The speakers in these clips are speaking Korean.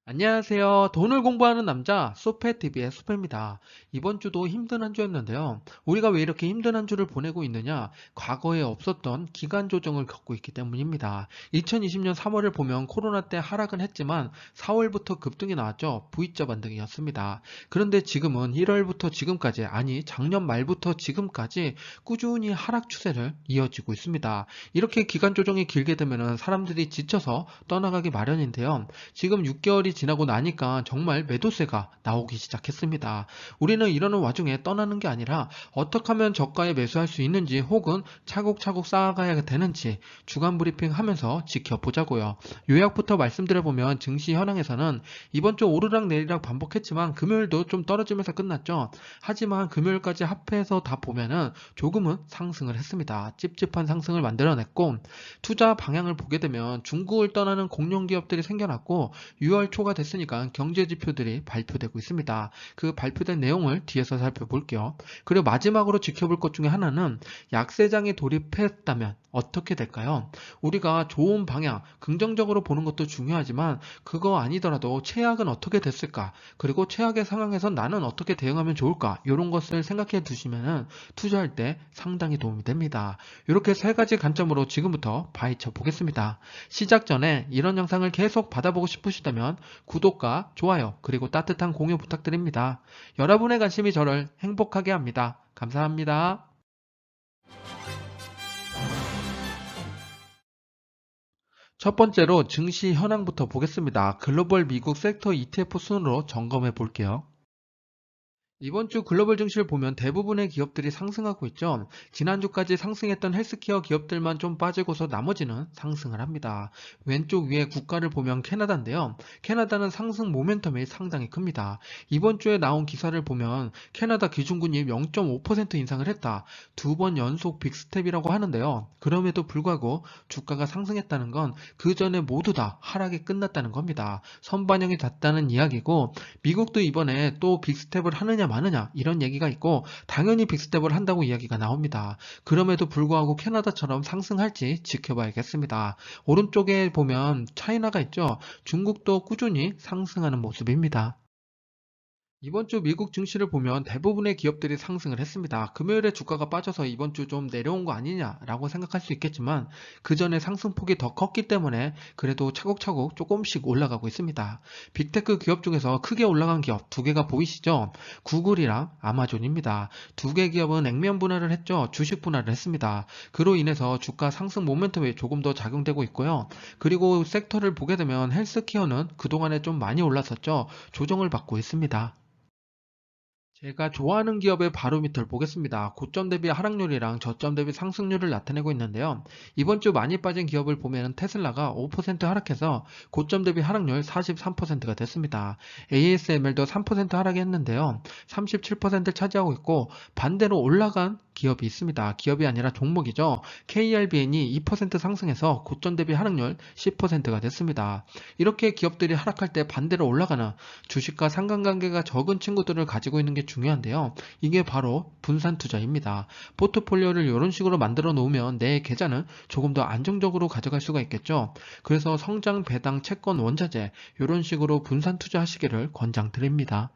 안녕하세요. 돈을 공부하는 남자 소페TV의 소페입니다. 이번 주도 힘든 한 주였는데요. 우리가 왜 이렇게 힘든 한 주를 보내고 있느냐? 과거에 없었던 기간 조정을 겪고 있기 때문입니다. 2020년 3월을 보면 코로나 때 하락은 했지만 4월부터 급등이 나왔죠. V자 반등이었습니다. 그런데 지금은 1월부터 지금까지, 아니 작년 말부터 지금까지 꾸준히 하락 추세를 이어지고 있습니다. 이렇게 기간 조정이 길게 되면 사람들이 지쳐서 떠나가기 마련인데요. 지금 6개월이 지나고 나니까 정말 매도세가 나오기 시작했습니다. 우리는 이러는 와중에 떠나는 게 아니라 어떻게 하면 저가에 매수할 수 있는지, 혹은 차곡차곡 쌓아가야 되는지 주간 브리핑 하면서 지켜보자고요. 요약부터 말씀드려보면, 증시 현황에서는 이번 주 오르락 내리락 반복했지만 금요일도 좀 떨어지면서 끝났죠. 하지만 금요일까지 합해서 다 보면은 조금은 상승을 했습니다. 찝찝한 상승을 만들어냈고, 투자 방향을 보게 되면 중국을 떠나는 공룡 기업들이 생겨났고, 6월 초가 됐으니까 경제 지표들이 발표되고 있습니다. 그 발표된 내용을 뒤에서 살펴볼게요. 그리고 마지막으로 지켜볼 것 중에 하나는, 약세장에 돌입했다면 어떻게 될까요? 우리가 좋은 방향, 긍정적으로 보는 것도 중요하지만 그거 아니더라도 최악은 어떻게 됐을까? 그리고 최악의 상황에서 나는 어떻게 대응하면 좋을까? 이런 것을 생각해 두시면 투자할 때 상당히 도움이 됩니다. 이렇게 세 가지 관점으로 지금부터 파헤쳐 보겠습니다. 시작 전에 이런 영상을 계속 받아보고 싶으시다면 구독과 좋아요, 그리고 따뜻한 공유 부탁드립니다. 여러분의 관심이 저를 행복하게 합니다. 감사합니다. 첫 번째로 증시 현황부터 보겠습니다. 글로벌 미국 섹터 ETF 순으로 점검해 볼게요. 이번 주 글로벌 증시를 보면 대부분의 기업들이 상승하고 있죠. 지난주까지 상승했던 헬스케어 기업들만 좀 빠지고서 나머지는 상승을 합니다. 왼쪽 위에 국가를 보면 캐나다인데요. 캐나다는 상승 모멘텀이 상당히 큽니다. 이번 주에 나온 기사를 보면 캐나다 기준금리 0.5% 인상을 했다. 두 번 연속 빅스텝이라고 하는데요. 그럼에도 불구하고 주가가 상승했다는 건 그 전에 모두 다 하락이 끝났다는 겁니다. 선반영이 됐다는 이야기고, 미국도 이번에 또 빅스텝을 하느냐 마느냐 이런 얘기가 있고, 당연히 빅스텝을 한다고 이야기가 나옵니다. 그럼에도 불구하고 캐나다처럼 상승할지 지켜봐야겠습니다. 오른쪽에 보면 차이나가 있죠. 중국도 꾸준히 상승하는 모습입니다. 이번 주 미국 증시를 보면 대부분의 기업들이 상승을 했습니다. 금요일에 주가가 빠져서 이번 주 좀 내려온 거 아니냐라고 생각할 수 있겠지만, 그 전에 상승폭이 더 컸기 때문에 그래도 차곡차곡 조금씩 올라가고 있습니다. 빅테크 기업 중에서 크게 올라간 기업 두 개가 보이시죠? 구글이랑 아마존입니다. 두 개 기업은 액면 분할을 했죠. 주식 분할을 했습니다. 그로 인해서 주가 상승 모멘텀이 조금 더 작용되고 있고요. 그리고 섹터를 보게 되면 헬스케어는 그동안에 좀 많이 올랐었죠. 조정을 받고 있습니다. 제가 좋아하는 기업의 바로미터를 보겠습니다. 고점 대비 하락률이랑 저점 대비 상승률을 나타내고 있는데요. 이번 주 많이 빠진 기업을 보면 테슬라가 5% 하락해서 고점 대비 하락률 43%가 됐습니다. ASML도 3% 하락했는데요. 37%를 차지하고 있고, 반대로 올라간 기업이 있습니다. 기업이 아니라 종목이죠. KRBN이 2% 상승해서 고점 대비 하락률 10%가 됐습니다. 이렇게 기업들이 하락할 때 반대로 올라가는, 주식과 상관관계가 적은 친구들을 가지고 있는 게 중요한데요. 이게 바로 분산 투자입니다. 포트폴리오를 이런 식으로 만들어 놓으면 내 계좌는 조금 더 안정적으로 가져갈 수가 있겠죠. 그래서 성장, 배당, 채권, 원자재 이런 식으로 분산 투자하시기를 권장드립니다.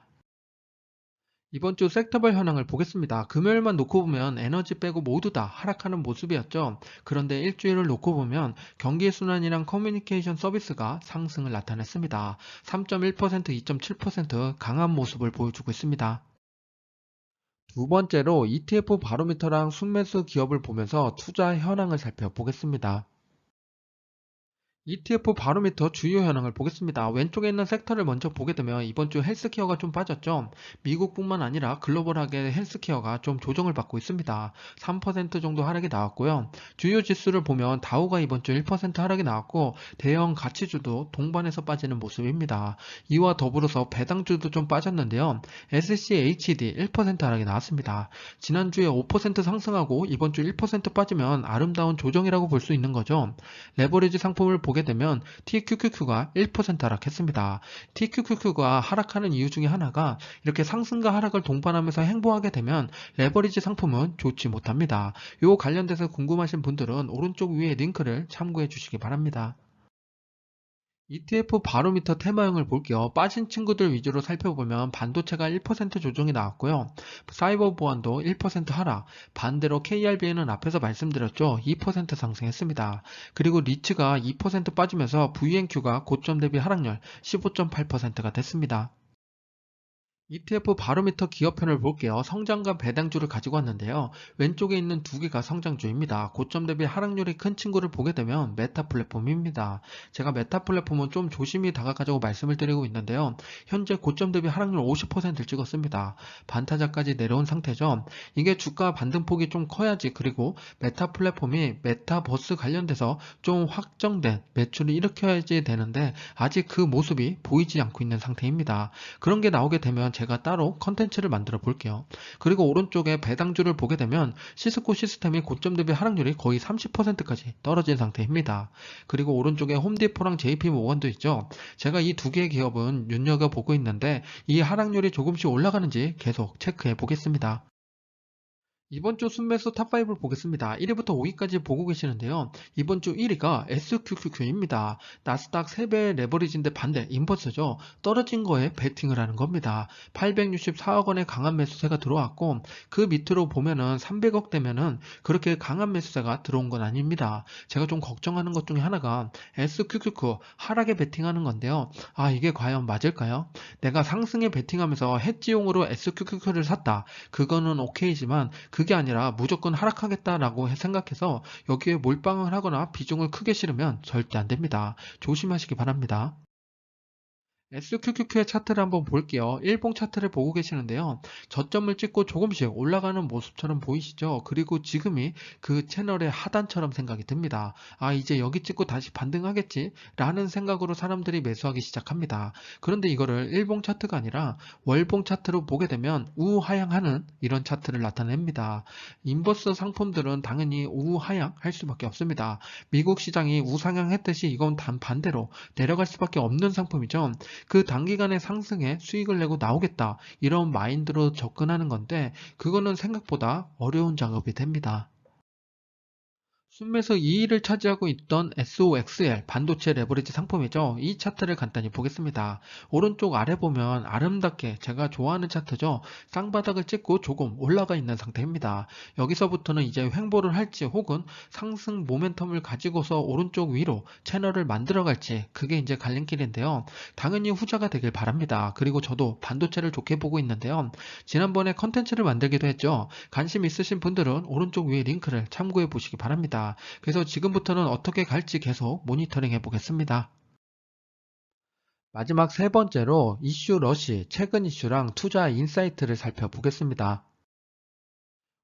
이번 주 섹터별 현황을 보겠습니다. 금요일만 놓고 보면 에너지 빼고 모두 다 하락하는 모습이었죠. 그런데 일주일을 놓고 보면 경기순환이랑 커뮤니케이션 서비스가 상승을 나타냈습니다. 3.1%, 2.7% 강한 모습을 보여주고 있습니다. 두 번째로 ETF 바로미터랑 순매수 기업을 보면서 투자 현황을 살펴보겠습니다. ETF 바로미터 주요 현황을 보겠습니다. 왼쪽에 있는 섹터를 먼저 보게 되면 이번 주 헬스케어가 좀 빠졌죠. 미국뿐만 아니라 글로벌하게 헬스케어가 좀 조정을 받고 있습니다. 3% 정도 하락이 나왔고요. 주요 지수를 보면 다우가 이번 주 1% 하락이 나왔고, 대형 가치주도 동반해서 빠지는 모습입니다. 이와 더불어서 배당주도 좀 빠졌는데요. SCHD 1% 하락이 나왔습니다. 지난주에 5% 상승하고 이번 주 1% 빠지면 아름다운 조정이라고 볼 수 있는 거죠. 레버리지 상품을 보게 되면 TQQQ가 1% 하락했습니다. TQQQ가 하락하는 이유 중에 하나가, 이렇게 상승과 하락을 동반하면서 행보하게 되면 레버리지 상품은 좋지 못합니다. 요 관련돼서 궁금하신 분들은 오른쪽 위에 링크를 참고해 주시기 바랍니다. ETF 바로미터 테마형을 볼게요. 빠진 친구들 위주로 살펴보면 반도체가 1% 조정이 나왔고요. 사이버 보안도 1% 하락. 반대로 KRB는 앞에서 말씀드렸죠. 2% 상승했습니다. 그리고 리츠가 2% 빠지면서 VNQ가 고점 대비 하락률 15.8%가 됐습니다. ETF 바로미터 기업편을 볼게요. 성장과 배당주를 가지고 왔는데요. 왼쪽에 있는 두 개가 성장주입니다. 고점 대비 하락률이 큰 친구를 보게 되면 메타 플랫폼입니다. 제가 메타 플랫폼은 좀 조심히 다가가자고 말씀을 드리고 있는데요. 현재 고점 대비 하락률 50%를 찍었습니다. 반타작까지 내려온 상태죠. 이게 주가 반등폭이 좀 커야지, 그리고 메타 플랫폼이 메타버스 관련돼서 좀 확정된 매출을 일으켜야지 되는데 아직 그 모습이 보이지 않고 있는 상태입니다. 그런 게 나오게 되면 제가 따로 컨텐츠를 만들어 볼게요. 그리고 오른쪽에 배당주를 보게 되면 시스코 시스템이 고점 대비 하락률이 거의 30%까지 떨어진 상태입니다. 그리고 오른쪽에 홈디포랑 JP 모건도 있죠. 제가 이 두 개의 기업은 눈여겨보고 있는데 이 하락률이 조금씩 올라가는지 계속 체크해 보겠습니다. 이번 주 순매수 탑5를 보겠습니다. 1위부터 5위까지 보고 계시는데요. 이번 주 1위가 SQQQ입니다. 나스닥 3배 레버리지인데 반대, 인버스죠. 떨어진 거에 베팅을 하는 겁니다. 864억 원의 강한 매수세가 들어왔고, 그 밑으로 보면은 300억 되면은 그렇게 강한 매수세가 들어온 건 아닙니다. 제가 좀 걱정하는 것 중에 하나가 SQQQ 하락에 베팅하는 건데요. 아, 이게 과연 맞을까요? 내가 상승에 베팅하면서 해지용으로 SQQQ를 샀다. 그거는 오케이지만 그게 아니라 무조건 하락하겠다라고 생각해서 여기에 몰빵을 하거나 비중을 크게 실으면 절대 안 됩니다. 조심하시기 바랍니다. SQQQ의 차트를 한번 볼게요. 일봉 차트를 보고 계시는데요. 저점을 찍고 조금씩 올라가는 모습처럼 보이시죠? 그리고 지금이 그 채널의 하단처럼 생각이 듭니다. 아, 이제 여기 찍고 다시 반등하겠지? 라는 생각으로 사람들이 매수하기 시작합니다. 그런데 이거를 일봉 차트가 아니라 월봉 차트로 보게 되면 우하향하는 이런 차트를 나타냅니다. 인버스 상품들은 당연히 우하향할 수밖에 없습니다. 미국 시장이 우상향했듯이 이건 단 반대로 내려갈 수밖에 없는 상품이죠. 그 단기간의 상승에 수익을 내고 나오겠다, 이런 마인드로 접근하는 건데 그거는 생각보다 어려운 작업이 됩니다. 순매수 2위를 차지하고 있던 SOXL 반도체 레버리지 상품이죠. 이 차트를 간단히 보겠습니다. 오른쪽 아래 보면 아름답게 제가 좋아하는 차트죠. 쌍바닥을 찍고 조금 올라가 있는 상태입니다. 여기서부터는 이제 횡보를 할지 혹은 상승 모멘텀을 가지고서 오른쪽 위로 채널을 만들어 갈지, 그게 이제 갈림길인데요. 당연히 후자가 되길 바랍니다. 그리고 저도 반도체를 좋게 보고 있는데요. 지난번에 컨텐츠를 만들기도 했죠. 관심 있으신 분들은 오른쪽 위에 링크를 참고해 보시기 바랍니다. 그래서 지금부터는 어떻게 갈지 계속 모니터링 해보겠습니다. 마지막 세 번째로 이슈 러시, 최근 이슈랑 투자 인사이트를 살펴보겠습니다.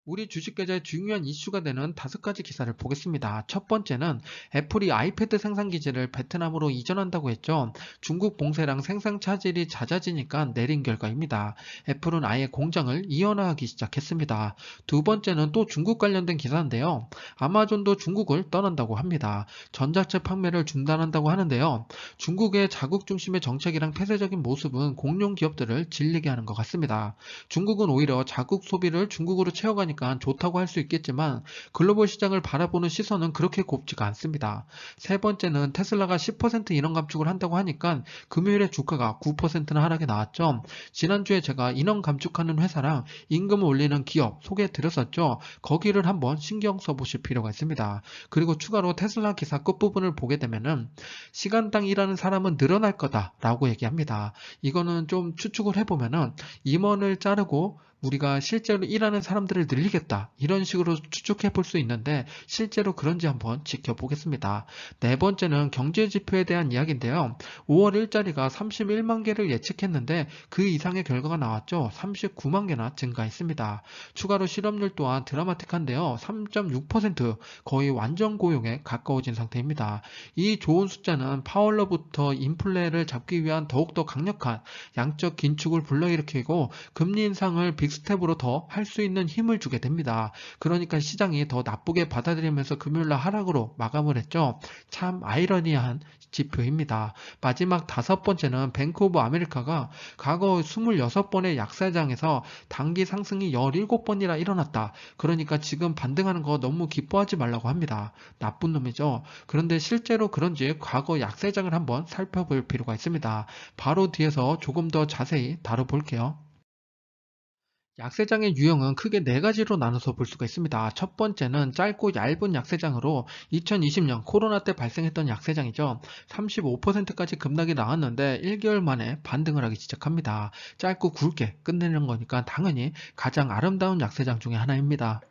우리 주식계좌의 중요한 이슈가 되는 5가지 기사를 보겠습니다. 첫 번째는 애플이 아이패드 생산 기지를 베트남으로 이전한다고 했죠. 중국 봉쇄랑 생산 차질이 잦아지니까 내린 결과입니다. 애플은 아예 공장을 이원화하기 시작했습니다. 두 번째는 또 중국 관련된 기사인데요. 아마존도 중국을 떠난다고 합니다. 전자책 판매를 중단한다고 하는데요. 중국의 자국 중심의 정책이랑 폐쇄적인 모습은 공룡 기업들을 질리게 하는 것 같습니다. 중국은 오히려 자국 소비를 중국으로 채워가니까 좋다고 할 수 있겠지만 글로벌 시장을 바라보는 시선은 그렇게 곱지가 않습니다. 세 번째는 테슬라가 10% 인원 감축을 한다고 하니까 금요일에 주가가 9%나 하락에 나왔죠. 지난주에 제가 인원 감축하는 회사랑 임금을 올리는 기업 소개해 드렸었죠. 거기를 한번 신경 써보실 필요가 있습니다. 그리고 추가로 테슬라 기사 끝부분을 보게 되면은 시간당 일하는 사람은 늘어날 거다라고 얘기합니다. 이거는 좀 추측을 해보면은 임원을 자르고 우리가 실제로 일하는 사람들을 늘리겠다, 이런 식으로 추측해 볼 수 있는데 실제로 그런지 한번 지켜보겠습니다. 네 번째는 경제지표에 대한 이야기인데요. 5월 일자리가 31만 개를 예측했는데 그 이상의 결과가 나왔죠. 39만 개나 증가했습니다. 추가로 실업률 또한 드라마틱한데요. 3.6%, 거의 완전 고용에 가까워진 상태입니다. 이 좋은 숫자는 파월로부터 인플레를 잡기 위한 더욱더 강력한 양적 긴축을 불러일으키고 금리 인상을 빅 스텝으로 더 할 수 있는 힘을 주게 됩니다. 그러니까 시장이 더 나쁘게 받아들이면서 금요일날 하락으로 마감을 했죠. 참 아이러니한 지표입니다. 마지막 다섯 번째는 뱅크 오브 아메리카가 과거 26번의 약세장에서 단기 상승이 17번이나 일어났다. 그러니까 지금 반등하는 거 너무 기뻐하지 말라고 합니다. 나쁜 놈이죠. 그런데 실제로 그런지 과거 약세장을 한번 살펴볼 필요가 있습니다. 바로 뒤에서 조금 더 자세히 다뤄볼게요. 약세장의 유형은 크게 네 가지로 나눠서 볼 수가 있습니다. 첫 번째는 짧고 얇은 약세장으로 2020년 코로나 때 발생했던 약세장이죠. 35%까지 급락이 나왔는데 1개월 만에 반등을 하기 시작합니다. 짧고 굵게 끝내는 거니까 당연히 가장 아름다운 약세장 중에 하나입니다.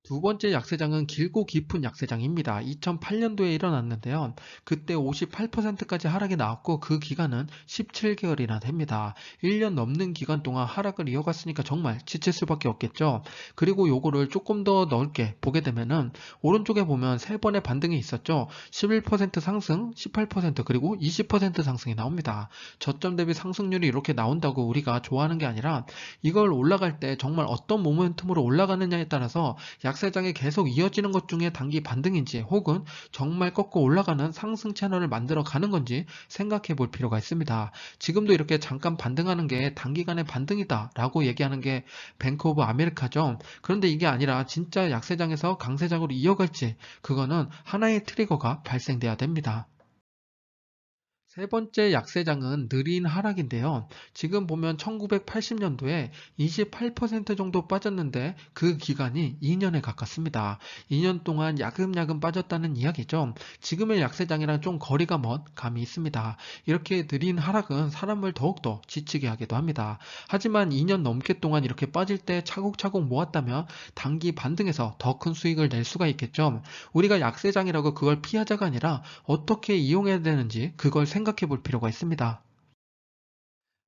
두 번째 약세장은 길고 깊은 약세장입니다. 2008년도에 일어났는데요. 그때 58%까지 하락이 나왔고 그 기간은 17개월이나 됩니다. 1년 넘는 기간 동안 하락을 이어갔으니까 정말 지칠 수밖에 없겠죠. 그리고 요거를 조금 더 넓게 보게 되면은 오른쪽에 보면 세 번의 반등이 있었죠. 11% 상승, 18% 그리고 20% 상승이 나옵니다. 저점 대비 상승률이 이렇게 나온다고 우리가 좋아하는 게 아니라 이걸 올라갈 때 정말 어떤 모멘텀으로 올라가느냐에 따라서 약세장이 계속 이어지는 것 중에 단기 반등인지 혹은 정말 꺾고 올라가는 상승 채널을 만들어 가는 건지 생각해 볼 필요가 있습니다. 지금도 이렇게 잠깐 반등하는 게 단기간의 반등이다 라고 얘기하는 게 뱅크 오브 아메리카죠. 그런데 이게 아니라 진짜 약세장에서 강세장으로 이어갈지 그거는 하나의 트리거가 발생돼야 됩니다. 세 번째 약세장은 느린 하락인데요. 지금 보면 1980년도에 28% 정도 빠졌는데 그 기간이 2년에 가깝습니다. 2년 동안 야금야금 빠졌다는 이야기죠. 지금의 약세장이랑 좀 거리가 먼 감이 있습니다. 이렇게 느린 하락은 사람을 더욱더 지치게 하기도 합니다. 하지만 2년 넘게 동안 이렇게 빠질 때 차곡차곡 모았다면 단기 반등에서 더 큰 수익을 낼 수가 있겠죠. 우리가 약세장이라고 그걸 피하자가 아니라 어떻게 이용해야 되는지 그걸 생각해 볼 필요가 있습니다.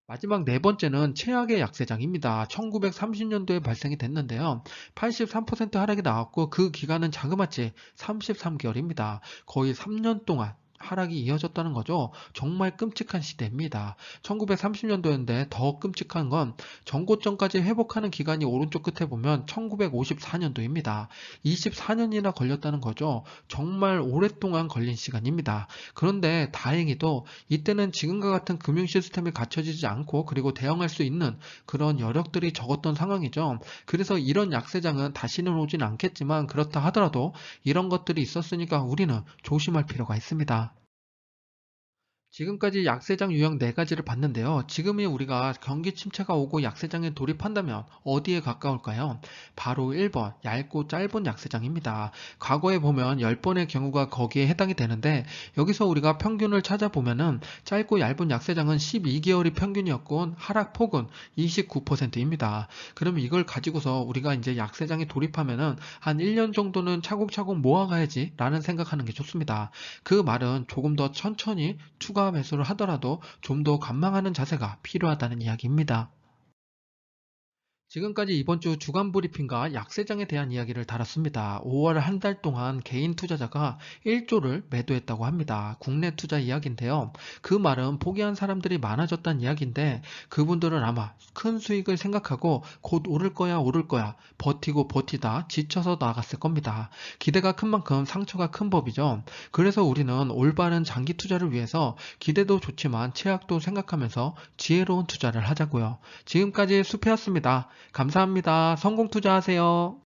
마지막 네 번째는 최악의 약세장입니다. 1930년도에 발생이 됐는데요. 83% 하락이 나왔고 그 기간은 자그마치 33개월입니다. 거의 3년 동안 하락이 이어졌다는 거죠. 정말 끔찍한 시대입니다. 1930년도였는데 더 끔찍한 건 전고점까지 회복하는 기간이 오른쪽 끝에 보면 1954년도입니다. 24년이나 걸렸다는 거죠. 정말 오랫동안 걸린 시간입니다. 그런데 다행히도 이때는 지금과 같은 금융 시스템이 갖춰지지 않고 그리고 대응할 수 있는 그런 여력들이 적었던 상황이죠. 그래서 이런 약세장은 다시는 오진 않겠지만 그렇다 하더라도 이런 것들이 있었으니까 우리는 조심할 필요가 있습니다. 지금까지 약세장 유형 네 가지를 봤는데요. 지금이 우리가 경기 침체가 오고 약세장에 돌입한다면 어디에 가까울까요? 바로 1번 얇고 짧은 약세장입니다. 과거에 보면 10번의 경우가 거기에 해당이 되는데 여기서 우리가 평균을 찾아보면은 짧고 얇은 약세장은 12개월이 평균이었고 하락폭은 29%입니다. 그러면 이걸 가지고서 우리가 이제 약세장에 돌입하면은 한 1년 정도는 차곡차곡 모아가야지 라는 생각하는 게 좋습니다. 그 말은 조금 더 천천히 추가 매수를 하더라도 좀 더 관망하는 자세가 필요하다는 이야기입니다. 지금까지 이번 주 주간 브리핑과 약세장에 대한 이야기를 다뤘습니다. 5월 한 달 동안 개인 투자자가 1조를 매도했다고 합니다. 국내 투자 이야기인데요. 그 말은 포기한 사람들이 많아졌다는 이야기인데 그분들은 아마 큰 수익을 생각하고 곧 오를 거야 오를 거야 버티고 버티다 지쳐서 나갔을 겁니다. 기대가 큰 만큼 상처가 큰 법이죠. 그래서 우리는 올바른 장기 투자를 위해서 기대도 좋지만 제약도 생각하면서 지혜로운 투자를 하자고요. 지금까지 수피였습니다. 감사합니다. 성공 투자하세요.